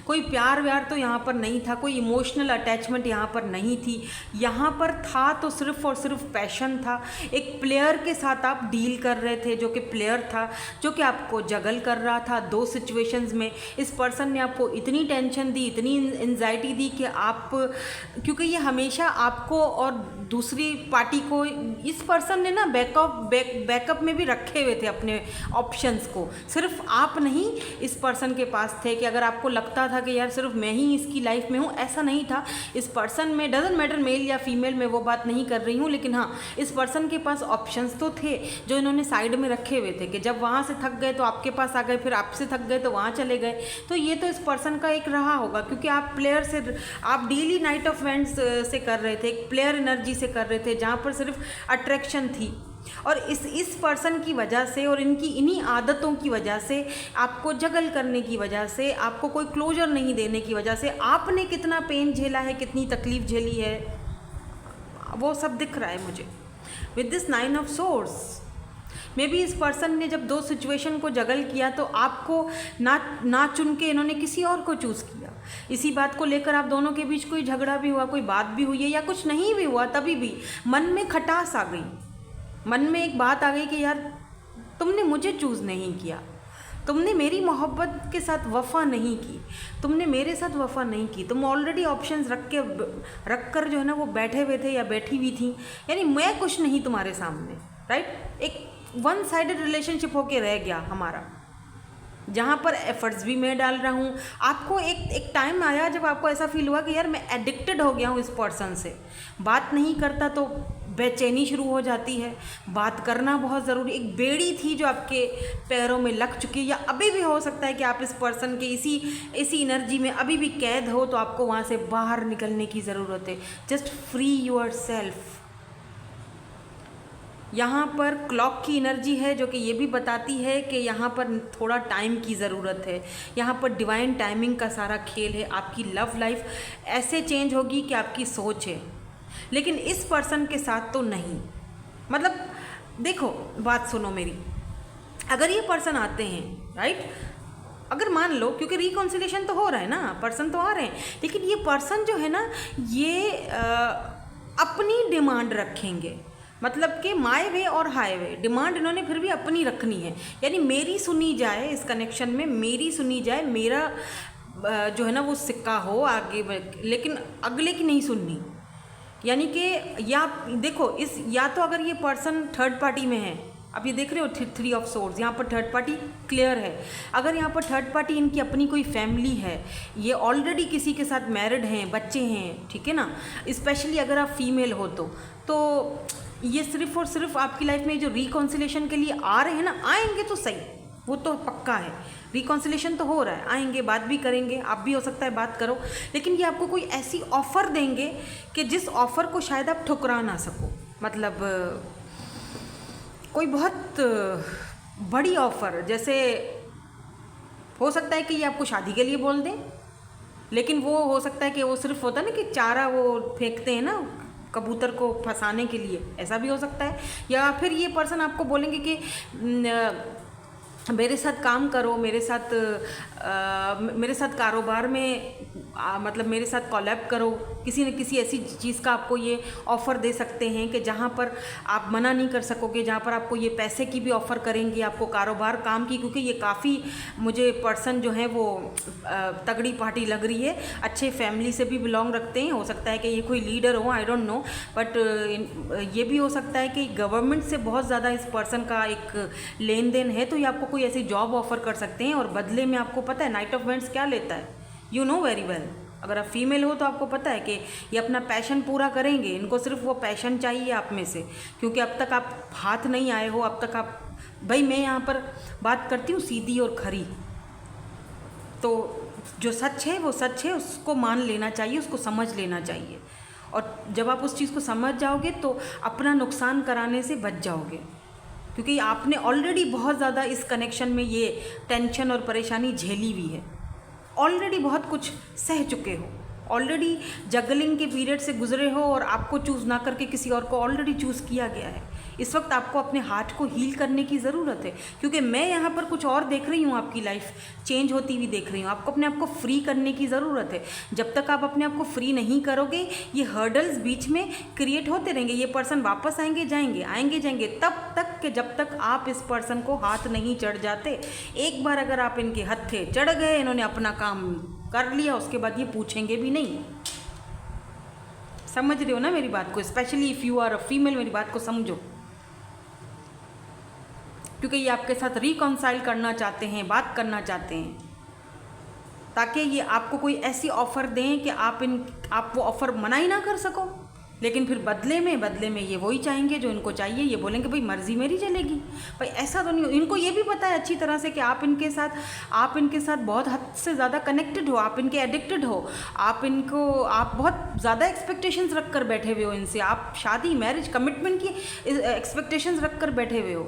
कोई प्यार व्यार तो यहाँ पर नहीं था, कोई इमोशनल अटैचमेंट यहाँ पर नहीं थी। यहाँ पर था तो सिर्फ और सिर्फ पैशन था। एक प्लेयर के साथ आप डील कर रहे थे, जो कि प्लेयर था, जो कि आपको जगल कर रहा था दो सिचुएशंस में। इस पर्सन ने आपको इतनी टेंशन दी, इतनी एंजाइटी दी कि आप, क्योंकि ये हमेशा आपको और दूसरी पार्टी को, इस पर्सन ने ना बैकअप में भी रखे हुए थे अपने ऑप्शंस को। सिर्फ आप नहीं इस पर्सन के पास थे कि अगर आपको लगता था कि यार सिर्फ मैं ही इसकी लाइफ में हूँ, ऐसा नहीं था। इस पर्सन में, डजंट मैटर मेल या फीमेल, मैं वो बात नहीं कर रही हूँ, लेकिन हाँ, इस पर्सन के पास ऑप्शंस तो थे जो इन्होंने साइड में रखे हुए थे कि जब वहाँ से थक गए तो आपके पास आ गए, फिर आपसे थक गए तो वहाँ चले गए। तो ये तो इस पर्सन का एक रहा होगा, क्योंकि आप प्लेयर से, आप डेली नाइट ऑफ वेंट्स से कर रहे थे, एक प्लेयर एनर्जी से कर रहे थे, जहाँ पर सिर्फ अट्रैक्शन थी। और इस पर्सन की वजह से और इनकी इन्हीं आदतों की वजह से, आपको जगल करने की वजह से, आपको कोई क्लोजर नहीं देने की वजह से, आपने कितना पेन झेला है, कितनी तकलीफ झेली है, वो सब दिख रहा है मुझे with this 9 of source. May be इस पर्सन ने जब दो सिचुएशन को जगल किया तो आपको ना चुन के इन्होंने किसी और को चूज़ किया। इसी बात को लेकर आप दोनों के बीच कोई झगड़ा भी हुआ, कोई बात भी हुई है या कुछ नहीं भी हुआ, तभी भी मन में खटास आ गई, मन में एक बात आ गई कि यार तुमने मुझे चूज़ नहीं किया, तुमने मेरी मोहब्बत के साथ वफ़ा नहीं की, तुमने मेरे साथ वफ़ा नहीं की। तुम ऑलरेडी ऑप्शंस रख कर जो है ना वो बैठे हुए थे या बैठी हुई थी, यानी मैं कुछ नहीं तुम्हारे सामने, राइट। एक वन साइडेड रिलेशनशिप होके रह गया हमारा, जहाँ पर एफर्ट्स भी मैं डाल रहा हूँ। आपको एक टाइम आया जब आपको ऐसा फील हुआ कि यार मैं एडिक्टेड हो गया हूँ इस पर्सन से। बात नहीं करता तो बेचैनी शुरू हो जाती है, बात करना बहुत ज़रूरी। एक बेड़ी थी जो आपके पैरों में लग चुकी है, या अभी भी हो सकता है कि आप इस पर्सन के इसी एनर्जी में अभी भी कैद हो, तो आपको वहाँ से बाहर निकलने की ज़रूरत है। Just free your self. यहाँ पर क्लॉक की एनर्जी है जो कि ये भी बताती है कि यहाँ पर थोड़ा टाइम की ज़रूरत है। यहाँ पर डिवाइन टाइमिंग का सारा खेल है। आपकी लव लाइफ ऐसे चेंज होगी कि आपकी सोच है, लेकिन इस पर्सन के साथ तो नहीं। मतलब देखो, बात सुनो मेरी, अगर ये पर्सन आते हैं, राइट, अगर मान लो, क्योंकि रिकॉन्सिलेशन तो हो रहा है ना, पर्सन तो आ रहे हैं, लेकिन ये पर्सन जो है ना, ये अपनी डिमांड रखेंगे। मतलब कि माय वे और हाई वे डिमांड इन्होंने फिर भी अपनी रखनी है, यानी मेरी सुनी जाए, इस कनेक्शन में मेरी सुनी जाए, मेरा जो है ना वो सिक्का हो आगे, लेकिन अगले की नहीं सुननी। यानी कि या देखो, या तो अगर ये पर्सन थर्ड पार्टी में है, अब ये देख रहे हो 3 ऑफ सोर्ड्स, यहाँ पर थर्ड पार्टी क्लियर है। अगर यहाँ पर थर्ड पार्टी इनकी अपनी कोई फैमिली है, ये ऑलरेडी किसी के साथ मैरिड हैं, बच्चे हैं, ठीक है ना, स्पेशली अगर आप फीमेल हो तो ये सिर्फ और सिर्फ आपकी लाइफ में जो रिकॉन्सिलेशन के लिए आ रहे हैं ना, आएंगे तो सही, वो तो पक्का है। रिकॉन्सिलेशन तो हो रहा है, आएंगे, बात भी करेंगे, आप भी हो सकता है बात करो, लेकिन ये आपको कोई ऐसी ऑफ़र देंगे कि जिस ऑफ़र को शायद आप ठुकरा ना सको। मतलब कोई बहुत बड़ी ऑफ़र, जैसे हो सकता है कि ये आपको शादी के लिए बोल दें, लेकिन वो हो सकता है कि वो सिर्फ होता है ना कि चारा वो फेंकते हैं ना कबूतर को फंसाने के लिए, ऐसा भी हो सकता है। या फिर ये पर्सन आपको बोलेंगे कि मेरे साथ काम करो, मेरे साथ कारोबार में मतलब मेरे साथ कोलैब करो, किसी न किसी ऐसी चीज़ का आपको ये ऑफ़र दे सकते हैं कि जहाँ पर आप मना नहीं कर सकोगे, जहाँ पर आपको ये पैसे की भी ऑफ़र करेंगे, आपको कारोबार काम की, क्योंकि ये काफ़ी मुझे पर्सन जो है वो तगड़ी पार्टी लग रही है, अच्छे फैमिली से भी बिलोंग रखते हैं। हो सकता है कि ये कोई लीडर हो, आई डोंट नो, बट ये भी हो सकता है कि गवर्नमेंट से बहुत ज़्यादा इस पर्सन का एक लेन देन है, तो ये आपको कोई ऐसी जॉब ऑफ़र कर सकते हैं। और बदले में आपको पता है नाइट ऑफ वेंट्स क्या लेता है, यू नो वेरी वेल। अगर आप फीमेल हो तो आपको पता है कि ये अपना पैशन पूरा करेंगे, इनको सिर्फ वो पैशन चाहिए आप में से, क्योंकि अब तक आप हाथ नहीं आए हो, अब तक आप, भाई मैं यहाँ पर बात करती हूँ सीधी और खरी, तो जो सच है वो सच है, उसको मान लेना चाहिए, उसको समझ लेना चाहिए। और जब आप उस चीज़ को समझ जाओगे तो अपना नुकसान कराने से बच जाओगे, क्योंकि आपने ऑलरेडी बहुत ज़्यादा इस कनेक्शन में ये टेंशन और परेशानी झेली हुई है, ऑलरेडी बहुत कुछ सह चुके हो, ऑलरेडी जगलिंग के पीरियड से गुजरे हो और आपको चूज़ ना करके किसी और को ऑलरेडी चूज़ किया गया है। इस वक्त आपको अपने हार्ट को हील करने की ज़रूरत है, क्योंकि मैं यहाँ पर कुछ और देख रही हूँ, आपकी लाइफ चेंज होती हुई देख रही हूँ। आपको अपने आप को फ्री करने की ज़रूरत है। जब तक आप अपने आप को फ्री नहीं करोगे, ये हर्डल्स बीच में क्रिएट होते रहेंगे। ये पर्सन वापस आएंगे जाएंगे, आएंगे जाएंगे, तब तक कि जब तक आप इस पर्सन को हाथ नहीं चढ़ जाते। एक बार अगर आप इनके हत्थे चढ़ गए, इन्होंने अपना काम कर लिया, उसके बाद ये पूछेंगे भी नहीं। समझ रहे हो ना मेरी बात को? Specially if you are a female, मेरी बात को समझो, क्योंकि ये आपके साथ रिकॉन्साइल करना चाहते हैं, बात करना चाहते हैं, ताकि ये आपको कोई ऐसी ऑफ़र दें कि आप वो ऑफ़र मना ही ना कर सको। लेकिन फिर बदले में ये वही चाहेंगे जो इनको चाहिए। ये बोलेंगे भाई मर्ज़ी मेरी चलेगी। भाई ऐसा तो नहीं। इनको ये भी पता है अच्छी तरह से कि आप इनके साथ बहुत हद से ज़्यादा कनेक्टेड हो, आप इनके एडिक्टेड हो, आप बहुत ज़्यादा एक्सपेक्टेशंस रख कर बैठे हुए हो इनसे। आप शादी, मैरिज, कमिटमेंट की एक्सपेक्टेशंस रख कर बैठे हुए हो।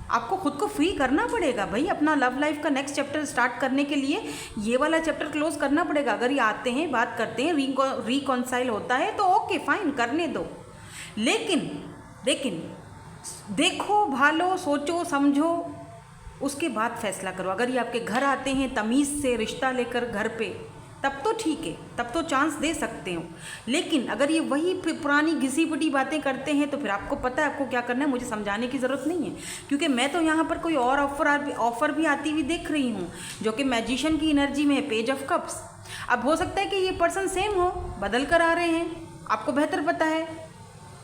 आपको खुद को फ्री करना पड़ेगा भाई। अपना लव लाइफ का नेक्स्ट चैप्टर स्टार्ट करने के लिए ये वाला चैप्टर क्लोज करना पड़ेगा। अगर ये आते हैं, बात करते हैं, रिकॉन्साइल होता है तो ओके फाइन, करने दो। लेकिन देखो, भालो, सोचो, समझो, उसके बाद फैसला करो। अगर ये आपके घर आते हैं तमीज़ से रिश्ता लेकर घर पे, तब तो ठीक है, तब तो चांस दे सकते हो। लेकिन अगर ये वही पुरानी घिसी पिटी बातें करते हैं तो फिर आपको पता है आपको क्या करना है। मुझे समझाने की ज़रूरत नहीं है, क्योंकि मैं तो यहाँ पर कोई और ऑफ़र भी आती हुई देख रही हूँ, जो कि मैजिशियन की एनर्जी में है, पेज ऑफ कप्स। अब हो सकता है कि ये पर्सन सेम हो, बदल कर आ रहे हैं, आपको बेहतर पता है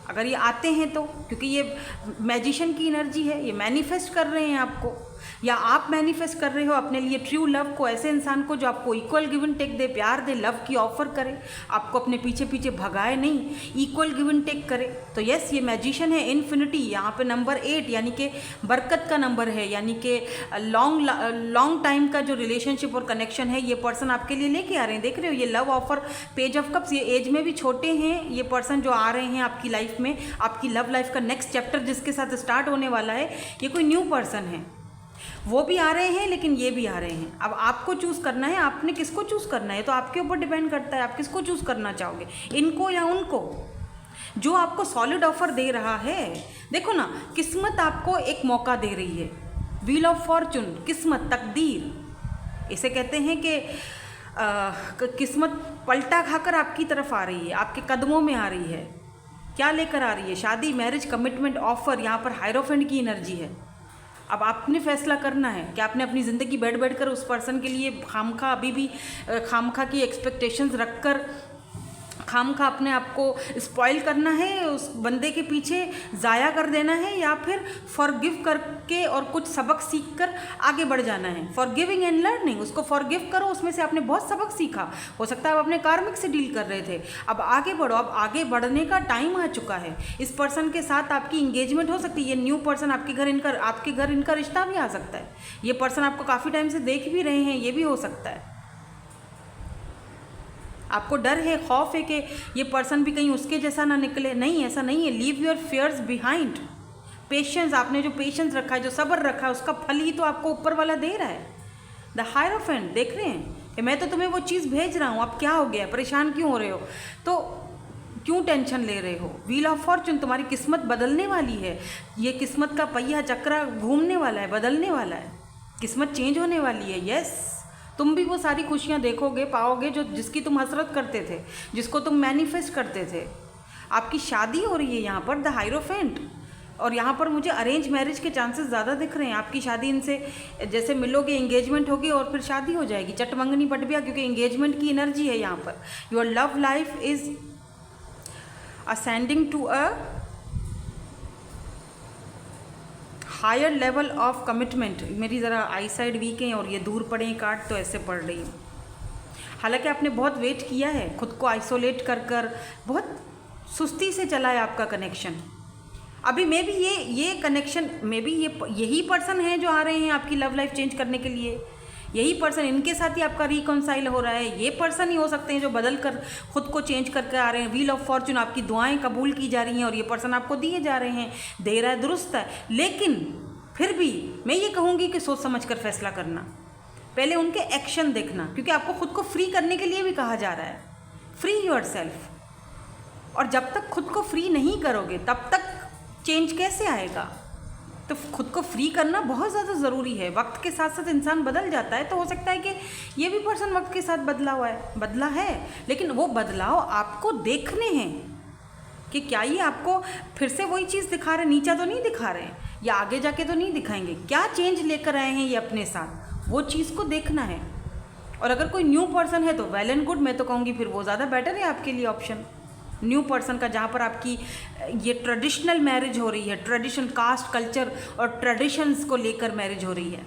अगर ये आते हैं तो, क्योंकि ये मैजिशियन की एनर्जी है। ये मैनिफेस्ट कर रहे हैं आपको, या आप मैनिफेस्ट कर रहे हो अपने लिए ट्रू लव को, ऐसे इंसान को जो आपको इक्वल गिव एंड टेक दे, प्यार दे, लव की ऑफ़र करे, आपको अपने पीछे पीछे भगाए नहीं, इक्वल गिव एंड टेक करे। तो यस, ये मैजिशियन है, इन्फिनिटी। यहाँ पे नंबर 8 यानी कि बरकत का नंबर है, यानी कि लॉन्ग टाइम का जो रिलेशनशिप और कनेक्शन है ये पर्सन आपके लिए लेके आ रहे हैं। देख रहे हो ये love offer, page of cups. ये एज में भी छोटे हैं ये पर्सन जो आ रहे हैं आपकी लाइफ में। आपकी लव लाइफ का नेक्स्ट चैप्टर जिसके साथ स्टार्ट होने वाला है, ये कोई न्यू पर्सन है। वो भी आ रहे हैं लेकिन ये भी आ रहे हैं। अब आपको चूज़ करना है, आपने किसको चूज़ करना है तो आपके ऊपर डिपेंड करता है। आप किसको चूज़ करना चाहोगे, इनको या उनको, जो आपको सॉलिड ऑफर दे रहा है। देखो ना, किस्मत आपको एक मौका दे रही है, व्हील ऑफ फॉर्चून, किस्मत, तकदीर इसे कहते हैं कि किस्मत पलटा खाकर आपकी तरफ आ रही है, आपके कदमों में आ रही है। क्या लेकर आ रही है? शादी, मैरिज, कमिटमेंट, ऑफर। यहाँ पर हायरोफेंट की एनर्जी है। अब आपने फैसला करना है कि आपने अपनी ज़िंदगी बैठ कर उस पर्सन के लिए खामखा अभी भी खामखा की एक्सपेक्टेशंस रखकर खामखा अपने आप को स्पॉइल करना है, उस बंदे के पीछे ज़ाया कर देना है, या फिर फॉरगिव करके और कुछ सबक सीख कर आगे बढ़ जाना है। फॉरगिविंग एंड लर्निंग, उसको फॉरगिव करो, उसमें से आपने बहुत सबक सीखा। हो सकता है आप अपने कार्मिक से डील कर रहे थे, अब आगे बढ़ो। अब आगे बढ़ने का टाइम आ चुका है। इस पर्सन के साथ आपकी इंगेजमेंट हो सकती है। ये न्यू पर्सन आपके घर इनका रिश्ता भी आ सकता है। ये पर्सन आपको काफ़ी टाइम से देख भी रहे हैं, ये भी हो सकता है। आपको डर है, खौफ है कि ये पर्सन भी कहीं उसके जैसा ना निकले। नहीं, ऐसा नहीं है। Leave your fears behind. Patience, आपने जो पेशेंस रखा है, जो सब्र रखा है, उसका फल ही तो आपको ऊपर वाला दे रहा है। द हायरोफेंट, देख रहे हैं कि मैं तो तुम्हें वो चीज़ भेज रहा हूँ, अब क्या हो गया, परेशान क्यों हो रहे हो, तो क्यों टेंशन ले रहे हो। व्हील ऑफ फॉर्चून, तुम्हारी किस्मत बदलने वाली है। ये किस्मत का पहिया चक्रा घूमने वाला है, बदलने वाला है, किस्मत चेंज होने वाली है। यस, तुम भी वो सारी खुशियाँ देखोगे, पाओगे जिसकी तुम हसरत करते थे, जिसको तुम मैनिफेस्ट करते थे। आपकी शादी हो रही है यहाँ पर, द हायरोफेंट। और यहाँ पर मुझे अरेंज मैरिज के चांसेस ज़्यादा दिख रहे हैं। आपकी शादी इनसे जैसे मिलोगे, एंगेजमेंट होगी और फिर शादी हो जाएगी, चटमंगनी पट गया, क्योंकि एंगेजमेंट की एनर्जी है यहाँ पर। Your love life is ascending to a higher level of commitment. मेरी ज़रा आई साइड वीक है और ये दूर पड़े हैं कार्ड, तो ऐसे पढ़ रही हूँ। हालांकि आपने बहुत वेट किया है, खुद को आइसोलेट कर बहुत सुस्ती से चला है आपका कनेक्शन। अभी मे भी ये कनेक्शन, मे भी यही पर्सन है जो आ रहे हैं आपकी लव लाइफ चेंज करने के लिए। यही पर्सन, इनके साथ ही आपका रिकॉन्साइल हो रहा है। ये पर्सन ही हो सकते हैं जो बदल कर खुद को चेंज करके आ रहे हैं। व्हील ऑफ फॉर्चून, आपकी दुआएं कबूल की जा रही हैं और ये पर्सन आपको दिए जा रहे हैं, दे रहा है, दुरुस्त है। लेकिन फिर भी मैं ये कहूँगी कि सोच समझ कर फैसला करना, पहले उनके एक्शन देखना, क्योंकि आपको खुद को फ्री करने के लिए भी कहा जा रहा है। Free yourself. और जब तक खुद को फ्री नहीं करोगे तब तक चेंज कैसे आएगा? तो खुद को फ्री करना बहुत ज़्यादा ज़रूरी है। वक्त के साथ साथ इंसान बदल जाता है, तो हो सकता है कि ये भी पर्सन वक्त के साथ बदला है, लेकिन वो बदलाव आपको देखने हैं कि क्या ये आपको फिर से वही चीज़ दिखा रहे हैं, नीचा तो नहीं दिखा रहे हैं, या आगे जाके तो नहीं दिखाएंगे। क्या चेंज लेकर आए हैं ये अपने साथ, वो चीज़ को देखना है। और अगर कोई न्यू पर्सन है तो वेल एंड गुड, मैं तो कहूँगी फिर वो ज़्यादा बेटर है आपके लिए ऑप्शन, न्यू पर्सन का, जहाँ पर आपकी ये ट्रेडिशनल मैरिज हो रही है, ट्रेडिशन, कास्ट, कल्चर और ट्रेडिशंस को लेकर मैरिज हो रही है।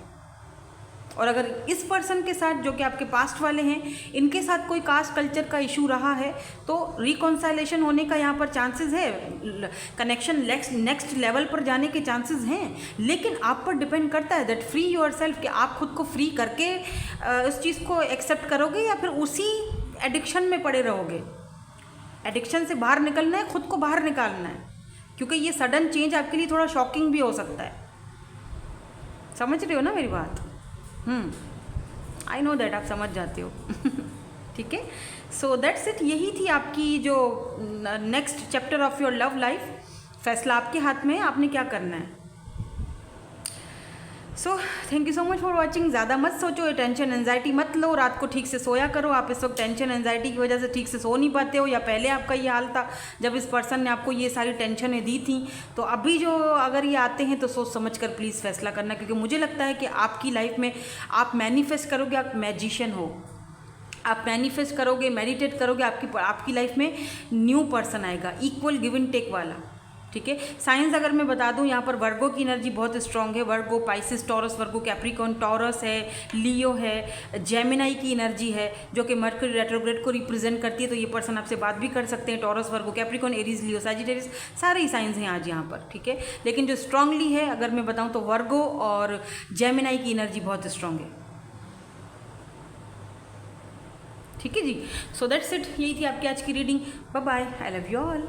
और अगर इस पर्सन के साथ, जो कि आपके पास्ट वाले हैं, इनके साथ कोई कास्ट कल्चर का इशू रहा है तो रिकॉन्साइलेशन होने का यहाँ पर चांसेस है, कनेक्शन नेक्स्ट लेवल पर जाने के चांसेस हैं। लेकिन आप पर डिपेंड करता है दैट फ्री योरसेल्फ, कि आप खुद को फ्री करके उस चीज़ को एक्सेप्ट करोगे या फिर उसी एडिक्शन में पड़े रहोगे। एडिक्शन से बाहर निकलना है, खुद को बाहर निकालना है, क्योंकि ये सडन चेंज आपके लिए थोड़ा शॉकिंग भी हो सकता है। समझ रहे हो ना मेरी बात? आई नो दैट, आप समझ जाते हो। ठीक है, सो दैट्स इट। यही थी आपकी जो next chapter of your love life. फैसला आपके हाथ में है, आपने क्या करना है। So thank you so much for watching. ज़्यादा मत सोचो, टेंशन एंजाइटी मत लो, रात को ठीक से सोया करो। आप इस वक्त टेंशन एंजाइटी की वजह से ठीक से सो नहीं पाते हो, या पहले आपका ये हाल था जब इस पर्सन ने आपको ये सारी टेंशनें दी थी। तो अभी जो अगर ये आते हैं तो सोच समझ कर प्लीज़ फैसला करना, क्योंकि मुझे लगता है कि आपकी लाइफ में आप मैनिफेस्ट करोगे, आप मैजिशियन हो। आप मैनिफेस्ट करोगे, मेडिटेट करोगे, आपकी लाइफ में न्यू पर्सन आएगा, इक्वल गिव एंड टेक वाला। ठीक है, साइंस अगर मैं बता दूं, यहाँ पर वर्गो की एनर्जी बहुत स्ट्रांग है। वर्गो, पाइसिस, टॉरस, वर्गो, कैप्रिकॉर्न, टॉरस है, लियो है, जेमिनाई की एनर्जी है जो कि मर्करी रेट्रोग्रेड को रिप्रेजेंट करती है। तो ये पर्सन आपसे बात भी कर सकते हैं। टॉरस, वर्गो, कैप्रिकॉर्न, एरीज, लियो, सैजिटेरियस, सारे ही साइंस हैं आज यहाँ पर। ठीक है, लेकिन जो स्ट्रांगली है अगर मैं बताऊँ तो वर्गो और जेमिनाई की एनर्जी बहुत स्ट्रांग है। ठीक है जी, सो दैट्स इट। यही थी आपकी आज की reading. Bye bye, I love you all.